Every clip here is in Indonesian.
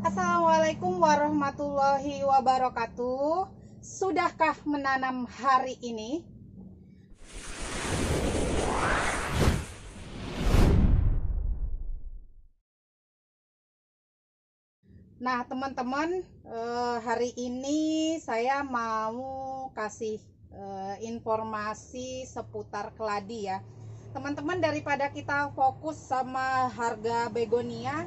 Assalamualaikum warahmatullahi wabarakatuh. Sudahkah menanam hari ini? Nah, teman-teman, hari ini saya mau kasih informasi seputar keladi ya. Teman-teman, daripada kita fokus sama harga begonia,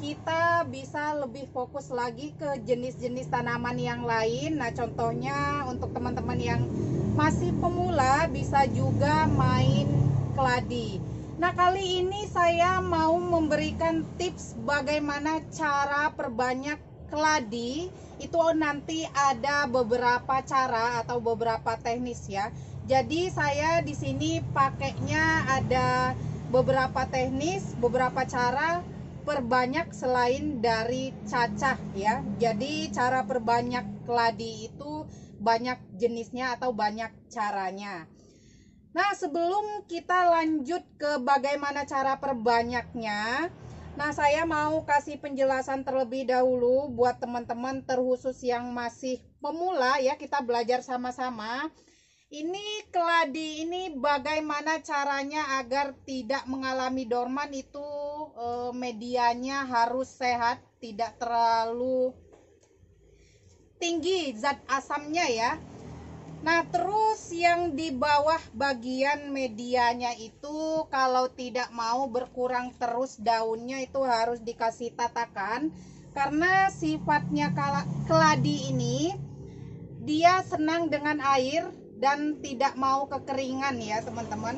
kita bisa lebih fokus lagi ke jenis-jenis tanaman yang lain. Nah, contohnya untuk teman-teman yang masih pemula bisa juga main keladi. Nah, kali ini saya mau memberikan tips bagaimana cara perbanyak keladi. Itu nanti ada beberapa cara atau beberapa teknis ya. Jadi saya di sini pakainya ada beberapa teknis, beberapa cara perbanyak selain dari cacah ya. Jadi cara perbanyak keladi itu banyak jenisnya atau banyak caranya. Nah, sebelum kita lanjut ke bagaimana cara perbanyaknya, nah saya mau kasih penjelasan terlebih dahulu buat teman-teman terkhusus yang masih pemula ya, kita belajar sama-sama. Ini keladi ini bagaimana caranya agar tidak mengalami dorman, itu medianya harus sehat, tidak terlalu tinggi zat asamnya ya. Nah, terus yang di bawah bagian medianya itu kalau tidak mau berkurang terus daunnya itu harus dikasih tatakan, karena sifatnya keladi ini dia senang dengan air dan tidak mau kekeringan ya teman-teman.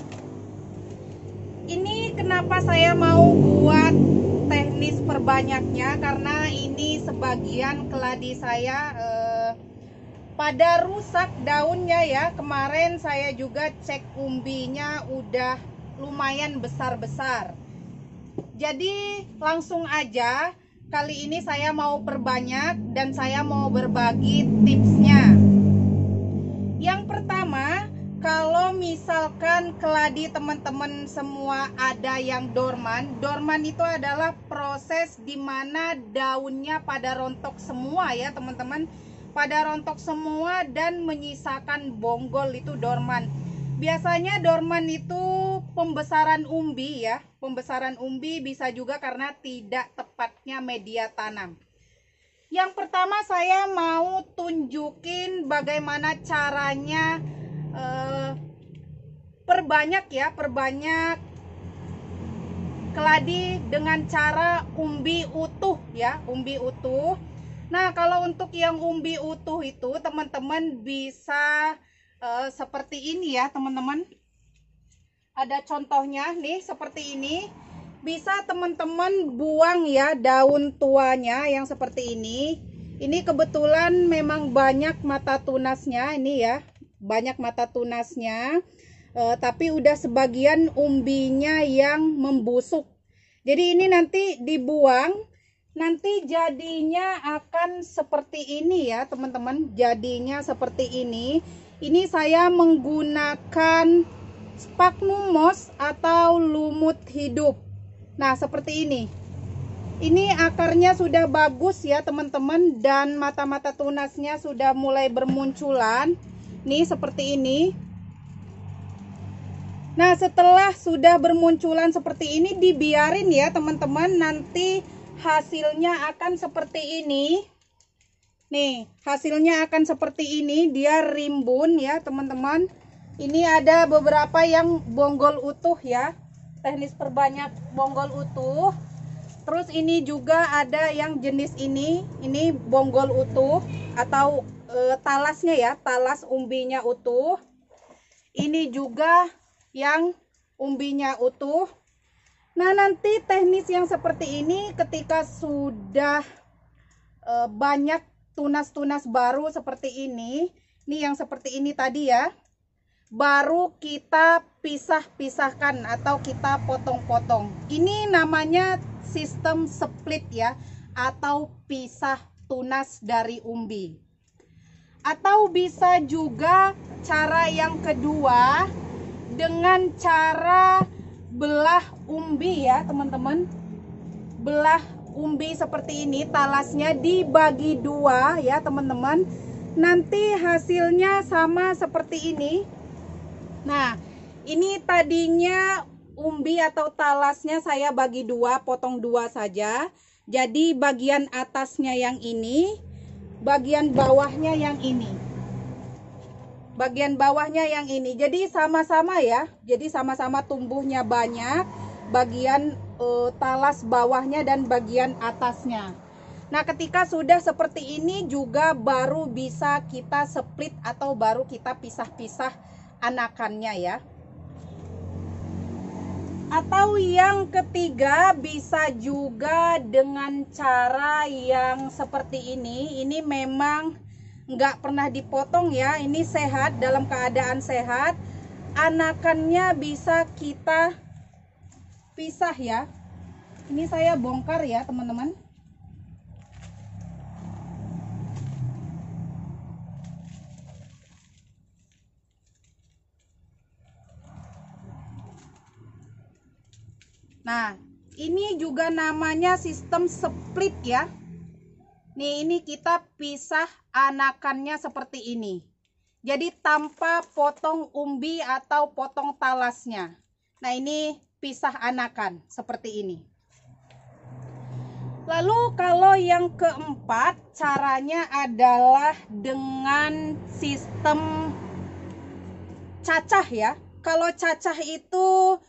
Ini kenapa saya mau buat teknis perbanyaknya, karena ini sebagian keladi saya pada rusak daunnya ya. Kemarin saya juga cek umbinya udah lumayan besar-besar. Jadi langsung aja kali ini saya mau perbanyak dan saya mau berbagi tipsnya. Yang pertama, kalau misalkan keladi teman-teman semua ada yang dorman. Dorman itu adalah proses dimana daunnya pada rontok semua ya teman-teman, pada rontok semua dan menyisakan bonggol, itu dorman. Biasanya dorman itu pembesaran umbi ya, pembesaran umbi, bisa juga karena tidak tepatnya media tanam. Yang pertama saya mau tunjukin bagaimana caranya perbanyak keladi dengan cara umbi utuh ya, umbi utuh. Nah, kalau untuk yang umbi utuh itu teman-teman bisa seperti ini ya teman-teman. Ada contohnya nih seperti ini. Bisa teman-teman buang ya daun tuanya yang seperti ini. Ini kebetulan memang banyak mata tunasnya ini ya, banyak mata tunasnya. Tapi udah sebagian umbinya yang membusuk. Jadi ini nanti dibuang, nanti jadinya akan seperti ini ya teman-teman. Jadinya seperti ini. Ini saya menggunakan sphagnum moss atau lumut hidup. Nah, seperti ini. Ini akarnya sudah bagus ya teman-teman, dan mata-mata tunasnya sudah mulai bermunculan. Nih seperti ini. Nah, setelah sudah bermunculan seperti ini dibiarin ya teman-teman, nanti hasilnya akan seperti ini. Nih, hasilnya akan seperti ini, dia rimbun ya teman-teman. Ini ada beberapa yang bonggol utuh ya. Teknis perbanyak bonggol utuh. Terus ini juga ada yang jenis ini bonggol utuh atau talasnya ya, talas umbinya utuh. Ini juga yang umbinya utuh. Nah, nanti teknis yang seperti ini ketika sudah banyak tunas-tunas baru seperti ini yang seperti ini tadi ya, baru kita pisah-pisahkan atau kita potong-potong. Ini namanya sistem split ya, atau pisah tunas dari umbi. Atau bisa juga cara yang kedua dengan cara belah umbi ya teman-teman. Belah umbi seperti ini, talasnya dibagi dua ya teman-teman. Nanti hasilnya sama seperti ini. Nah, ini tadinya umbi atau talasnya saya bagi dua, potong dua saja. Jadi bagian atasnya yang ini, bagian bawahnya yang ini. Bagian bawahnya yang ini. Jadi sama-sama ya. Jadi sama-sama tumbuhnya banyak. Bagian talas bawahnya dan bagian atasnya. Nah, ketika sudah seperti ini juga baru bisa kita split atau baru kita pisah-pisah anakannya ya. Atau yang ketiga bisa juga dengan cara yang seperti ini. Ini memang nggak pernah dipotong ya. Ini sehat, dalam keadaan sehat. Anakannya bisa kita pisah ya. Ini saya bongkar ya teman-teman. Nah, ini juga namanya sistem split ya. Nih, ini kita pisah anakannya seperti ini. Jadi tanpa potong umbi atau potong talasnya. Nah, ini pisah anakan seperti ini. Lalu kalau yang keempat, caranya adalah dengan sistem cacah ya. Kalau cacah itu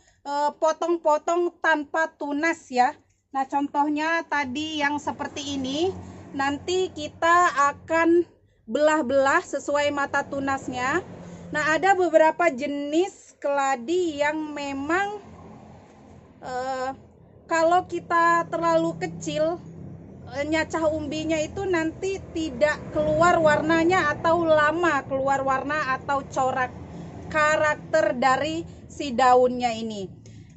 potong-potong tanpa tunas ya. Nah, contohnya tadi yang seperti ini. Nanti kita akan belah-belah sesuai mata tunasnya. Nah, ada beberapa jenis keladi yang memang kalau kita terlalu kecil, nyacah umbinya itu nanti tidak keluar warnanya atau lama keluar warna atau corak karakter dari si daunnya ini.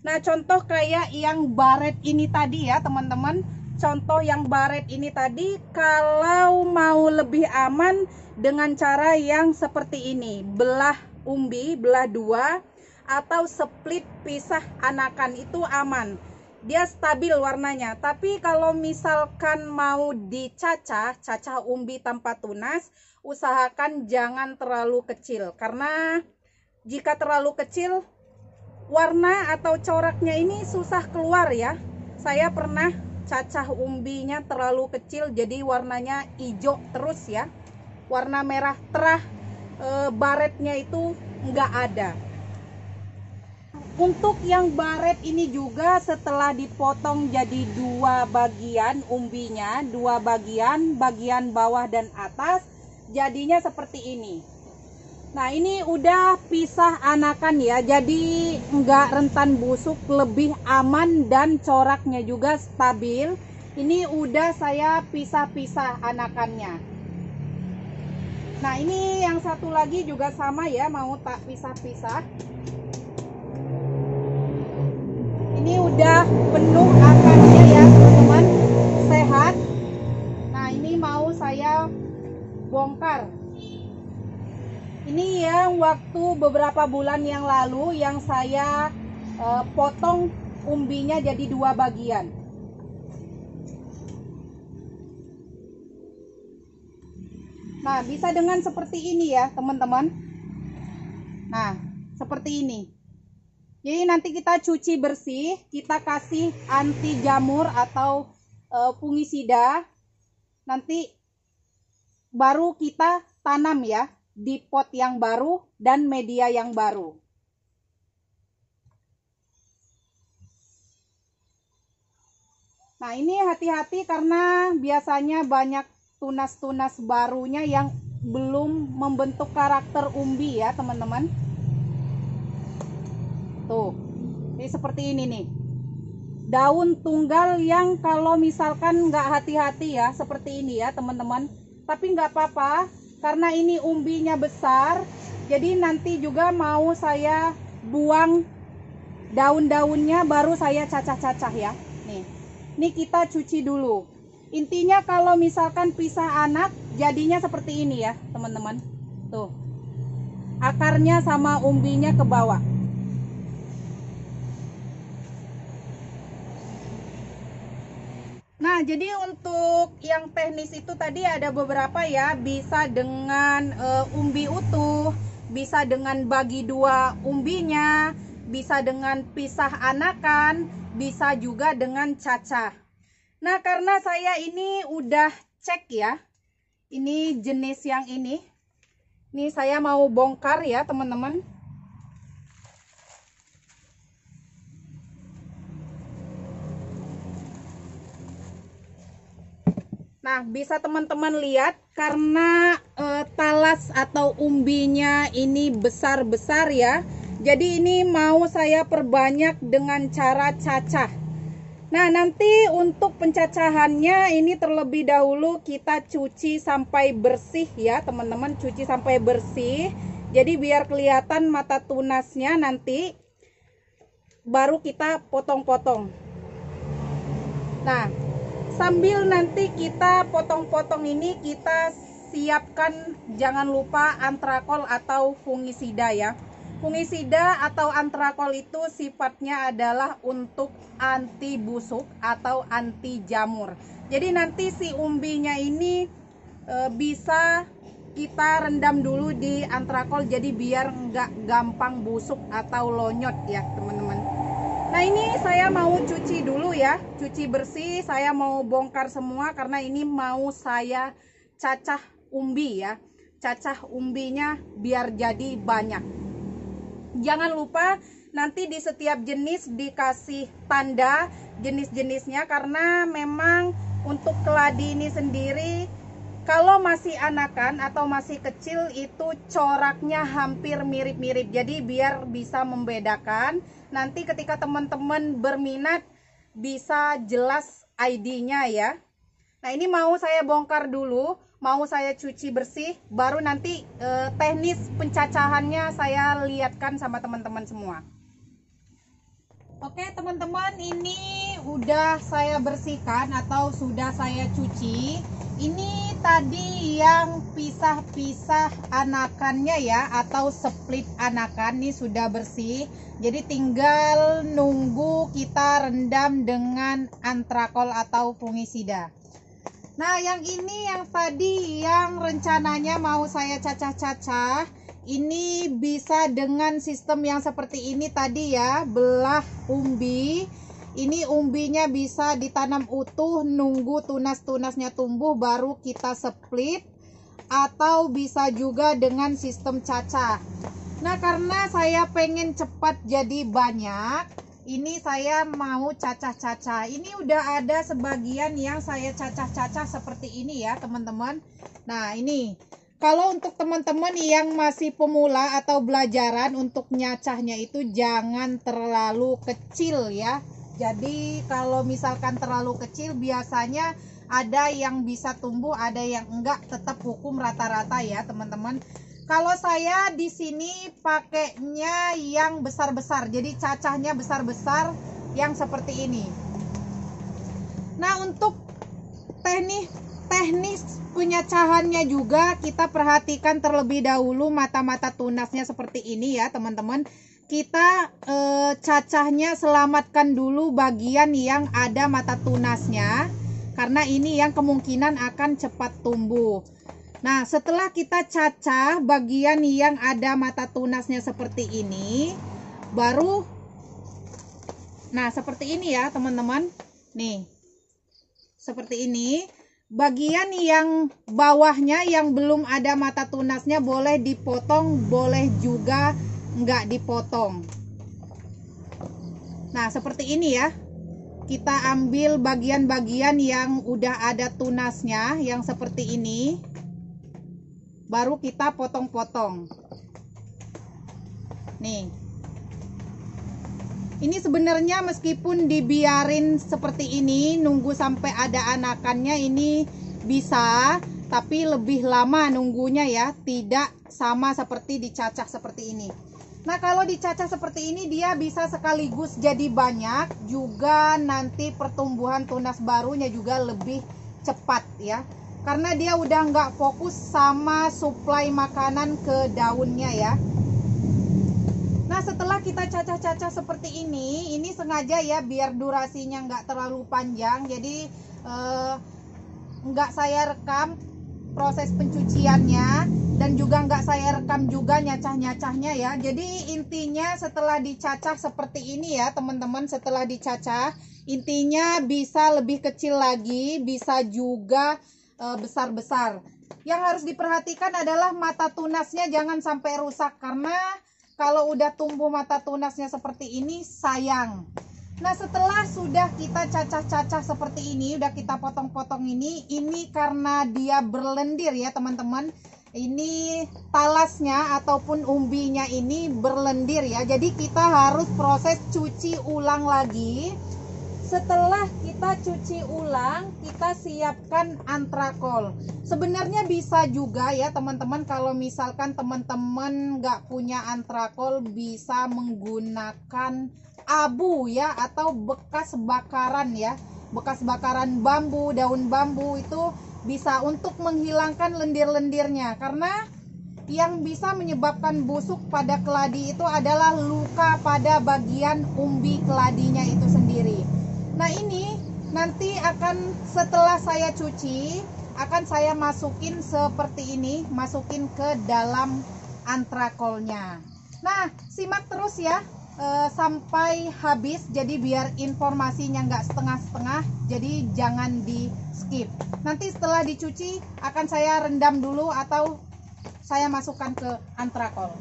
Nah, contoh kayak yang baret ini tadi ya teman-teman. Contoh yang baret ini tadi, kalau mau lebih aman dengan cara yang seperti ini, belah umbi, belah dua, atau split pisah anakan, itu aman. Dia stabil warnanya. Tapi kalau misalkan mau dicacah, cacah umbi tanpa tunas, usahakan jangan terlalu kecil. Karena jika terlalu kecil, warna atau coraknya ini susah keluar ya. Saya pernah cacah umbinya terlalu kecil, jadi warnanya hijau terus ya. Warna merah terah, baretnya itu nggak ada. Untuk yang baret ini juga setelah dipotong jadi dua bagian umbinya, dua bagian bawah dan atas, jadinya seperti ini. Nah, ini udah pisah anakan ya, jadi nggak rentan busuk, lebih aman dan coraknya juga stabil. Ini udah saya pisah-pisah anakannya. Nah, ini yang satu lagi juga sama ya, mau tak pisah-pisah. Ini udah penuh akarnya ya teman-teman, sehat. Nah, ini mau saya bongkar. Ini yang waktu beberapa bulan yang lalu yang saya potong umbinya jadi dua bagian. Nah, bisa dengan seperti ini ya teman-teman. Nah, seperti ini. Jadi nanti kita cuci bersih, kita kasih anti jamur atau fungisida. Nanti baru kita tanam ya di pot yang baru dan media yang baru. Nah, ini hati-hati karena biasanya banyak tunas-tunas barunya yang belum membentuk karakter umbi ya teman-teman. Tuh, ini seperti ini nih. Daun tunggal yang kalau misalkan nggak hati-hati ya, seperti ini ya teman-teman. Tapi nggak apa-apa, karena ini umbinya besar, jadi nanti juga mau saya buang daun-daunnya baru saya cacah-cacah ya. Nih, ini kita cuci dulu. Intinya kalau misalkan pisah anak, jadinya seperti ini ya teman-teman. Tuh, akarnya sama umbinya ke bawah. Nah, Nah, jadi untuk yang teknis itu tadi ada beberapa ya, bisa dengan umbi utuh, bisa dengan bagi dua umbinya, bisa dengan pisah anakan, bisa juga dengan cacah. Nah, karena saya ini udah cek ya, ini jenis yang ini saya mau bongkar ya teman-teman. Nah, bisa teman-teman lihat karena talas atau umbinya ini besar-besar ya. Jadi ini mau saya perbanyak dengan cara cacah. Nah, nanti untuk pencacahannya ini terlebih dahulu kita cuci sampai bersih ya, teman-teman, cuci sampai bersih. Jadi biar kelihatan mata tunasnya nanti baru kita potong-potong. Nah, sambil nanti kita potong-potong ini kita siapkan jangan lupa antrakol atau fungisida ya. Fungisida atau antrakol itu sifatnya adalah untuk anti busuk atau anti jamur. Jadi nanti si umbinya ini bisa kita rendam dulu di antrakol jadi biar nggak gampang busuk atau lonyot ya teman-teman. Nah, ini saya mau cuci dulu ya, cuci bersih. Saya mau bongkar semua karena ini mau saya cacah umbi ya. Cacah umbinya biar jadi banyak. Jangan lupa nanti di setiap jenis dikasih tanda jenis-jenisnya, karena memang untuk keladi ini sendiri kalau masih anakan atau masih kecil itu coraknya hampir mirip-mirip. Jadi biar bisa membedakan, nanti ketika teman-teman berminat bisa jelas ID-nya ya. Nah, ini mau saya bongkar dulu, mau saya cuci bersih, baru nanti teknis pencacahannya saya lihatkan sama teman-teman semua. Oke teman-teman, ini udah saya bersihkan atau sudah saya cuci. Ini tadi yang pisah-pisah anakannya ya, atau split anakan, ini sudah bersih. Jadi tinggal nunggu kita rendam dengan antrakol atau fungisida. Nah, yang ini yang tadi yang rencananya mau saya cacah-cacah, ini bisa dengan sistem yang seperti ini tadi ya, belah umbi. Ini umbinya bisa ditanam utuh, nunggu tunas-tunasnya tumbuh baru kita split, atau bisa juga dengan sistem cacah. Nah, karena saya pengen cepat jadi banyak, ini saya mau cacah-cacah. Ini udah ada sebagian yang saya cacah-cacah seperti ini ya teman-teman. Nah, ini kalau untuk teman-teman yang masih pemula atau belajaran, untuk nyacahnya itu jangan terlalu kecil ya. Jadi kalau misalkan terlalu kecil biasanya ada yang bisa tumbuh, ada yang enggak, tetap hukum rata-rata ya teman-teman. Kalau saya di sini pakainya yang besar-besar, jadi cacahnya besar-besar yang seperti ini. Nah, untuk teknis penyacahannya juga kita perhatikan terlebih dahulu mata-mata tunasnya seperti ini ya teman-teman. Kita cacahnya selamatkan dulu bagian yang ada mata tunasnya, karena ini yang kemungkinan akan cepat tumbuh. Nah, setelah kita cacah bagian yang ada mata tunasnya seperti ini, baru nah seperti ini ya teman-teman. Nih, seperti ini. Bagian yang bawahnya yang belum ada mata tunasnya boleh dipotong, boleh juga enggak dipotong. Nah, seperti ini ya. Kita ambil bagian-bagian yang udah ada tunasnya yang seperti ini, baru kita potong-potong. Nih, ini sebenarnya meskipun dibiarin seperti ini, nunggu sampai ada anakannya ini bisa, tapi lebih lama nunggunya ya, tidak sama seperti dicacah seperti ini. Nah, kalau dicacah seperti ini dia bisa sekaligus jadi banyak, juga nanti pertumbuhan tunas barunya juga lebih cepat ya, karena dia udah nggak fokus sama suplai makanan ke daunnya ya. Nah, setelah kita cacah-cacah seperti ini sengaja ya biar durasinya nggak terlalu panjang. Jadi nggak saya rekam proses pencuciannya, dan juga nggak saya rekam juga nyacah-nyacahnya ya. Jadi intinya setelah dicacah seperti ini ya teman-teman, setelah dicacah intinya bisa lebih kecil lagi, bisa juga besar-besar. Yang harus diperhatikan adalah mata tunasnya jangan sampai rusak, karena kalau udah tumbuh mata tunasnya seperti ini sayang. Nah, setelah sudah kita cacah-cacah seperti ini, udah kita potong-potong ini karena dia berlendir ya teman-teman. Ini talasnya ataupun umbinya ini berlendir ya. Jadi kita harus proses cuci ulang lagi. Setelah kita cuci ulang, kita siapkan antrakol. Sebenarnya bisa juga ya teman-teman, kalau misalkan teman-teman nggak punya antrakol, bisa menggunakan abu ya, atau bekas bakaran ya, bekas bakaran bambu, daun bambu itu bisa untuk menghilangkan lendir-lendirnya, karena yang bisa menyebabkan busuk pada keladi itu adalah luka pada bagian umbi keladinya itu sendiri. Nah, ini nanti akan setelah saya cuci akan saya masukin seperti ini, masukin ke dalam antrakolnya. Nah, simak terus ya sampai habis, jadi biar informasinya nggak setengah-setengah, jadi jangan di skip. Nanti setelah dicuci akan saya rendam dulu atau saya masukkan ke antrakol.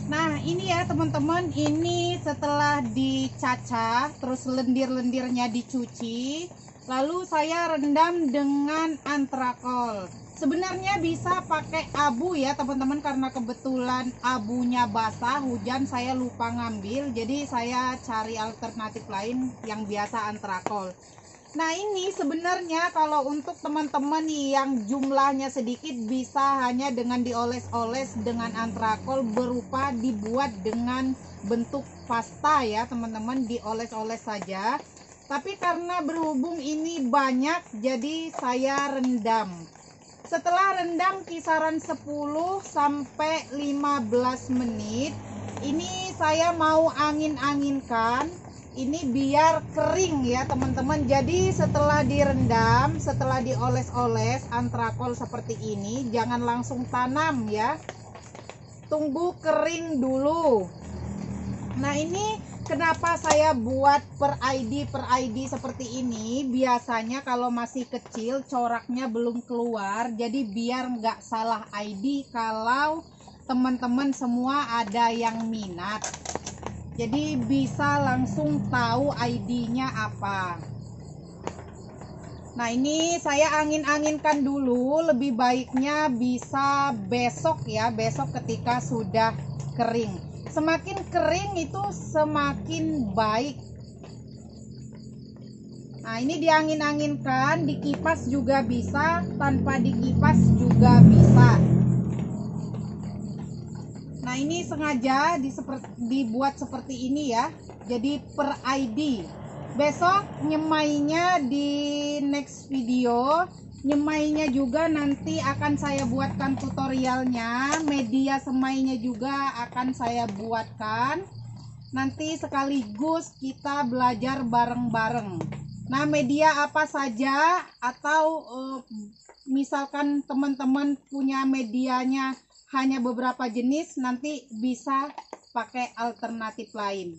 Nah, ini ya teman-teman, ini setelah dicacah terus lendir-lendirnya dicuci, lalu saya rendam dengan antrakol. Sebenarnya bisa pakai abu ya teman-teman, karena kebetulan abunya basah, hujan saya lupa ngambil, jadi saya cari alternatif lain yang biasa antrakol. Nah, ini sebenarnya kalau untuk teman-teman yang jumlahnya sedikit, bisa hanya dengan dioles-oles dengan antrakol berupa dibuat dengan bentuk pasta ya teman-teman, dioles-oles saja. Tapi karena berhubung ini banyak, jadi saya rendam. Setelah rendam kisaran 10 sampai 15 menit, ini saya mau angin-anginkan. Ini biar kering ya teman-teman. Jadi setelah direndam, setelah dioles-oles antrakol seperti ini, jangan langsung tanam ya. Tunggu kering dulu. Nah, ini kenapa saya buat per ID seperti ini. Biasanya kalau masih kecil coraknya belum keluar, jadi biar nggak salah ID kalau teman-teman semua ada yang minat. Jadi bisa langsung tahu ID-nya apa. Nah, ini saya angin-anginkan dulu, lebih baiknya bisa besok ya, besok ketika sudah kering. Semakin kering itu semakin baik. Nah, ini diangin-anginkan, dikipas juga bisa, tanpa dikipas juga bisa. Nah, ini sengaja dibuat seperti ini ya, jadi per ID. Besok nyemainya di next video, nyemainya juga nanti akan saya buatkan tutorialnya, media semainya juga akan saya buatkan. Nanti sekaligus kita belajar bareng-bareng. Nah, media apa saja, atau misalkan teman-teman punya medianya hanya beberapa jenis, nanti bisa pakai alternatif lain.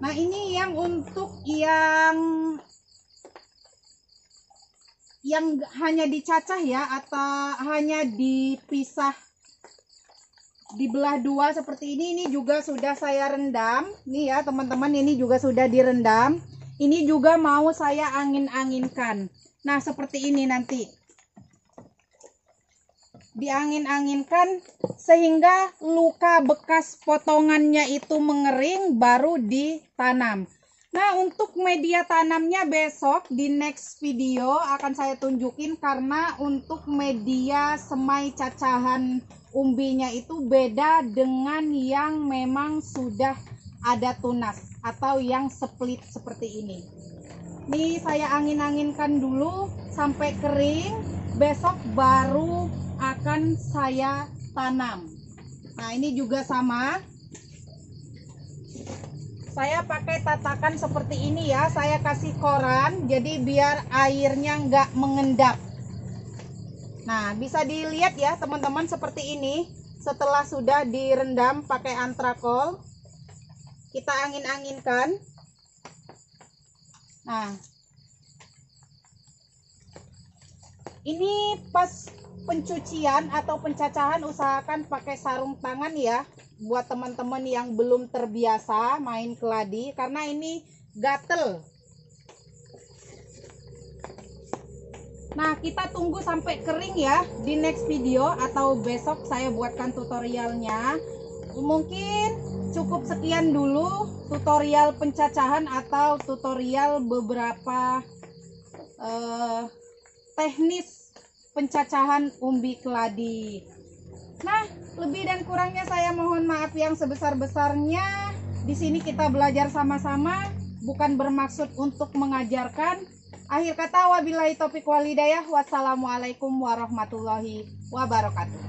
Nah, ini yang untuk yang hanya dicacah ya, atau hanya dipisah, dibelah dua seperti ini juga sudah saya rendam. Nih ya teman-teman, ini juga sudah direndam. Ini juga mau saya angin-anginkan. Nah, seperti ini nanti diangin-anginkan sehingga luka bekas potongannya itu mengering, baru ditanam. Nah, untuk media tanamnya besok di next video akan saya tunjukin, karena untuk media semai cacahan umbinya itu beda dengan yang memang sudah ada tunas atau yang split seperti ini. Ini saya angin-anginkan dulu sampai kering, besok baru akan saya tanam. Nah, ini juga sama. saya pakai tatakan seperti ini ya. Saya kasih koran, jadi biar airnya nggak mengendap. Nah, bisa dilihat ya teman-teman seperti ini. Setelah sudah direndam pakai antrakol, kita angin-anginkan. Nah, ini pas pencucian atau pencacahan usahakan pakai sarung tangan ya, buat teman-teman yang belum terbiasa main keladi, karena ini gatel. Nah, kita tunggu sampai kering ya. Di next video atau besok saya buatkan tutorialnya. Mungkin cukup sekian dulu tutorial pencacahan atau tutorial beberapa teknis pencacahan umbi keladi. Nah, lebih dan kurangnya saya mohon maaf yang sebesar-besarnya. Di sini kita belajar sama-sama, bukan bermaksud untuk mengajarkan. Akhir kata, wabillahi taufiq wal hidayah. Wassalamualaikum warahmatullahi wabarakatuh.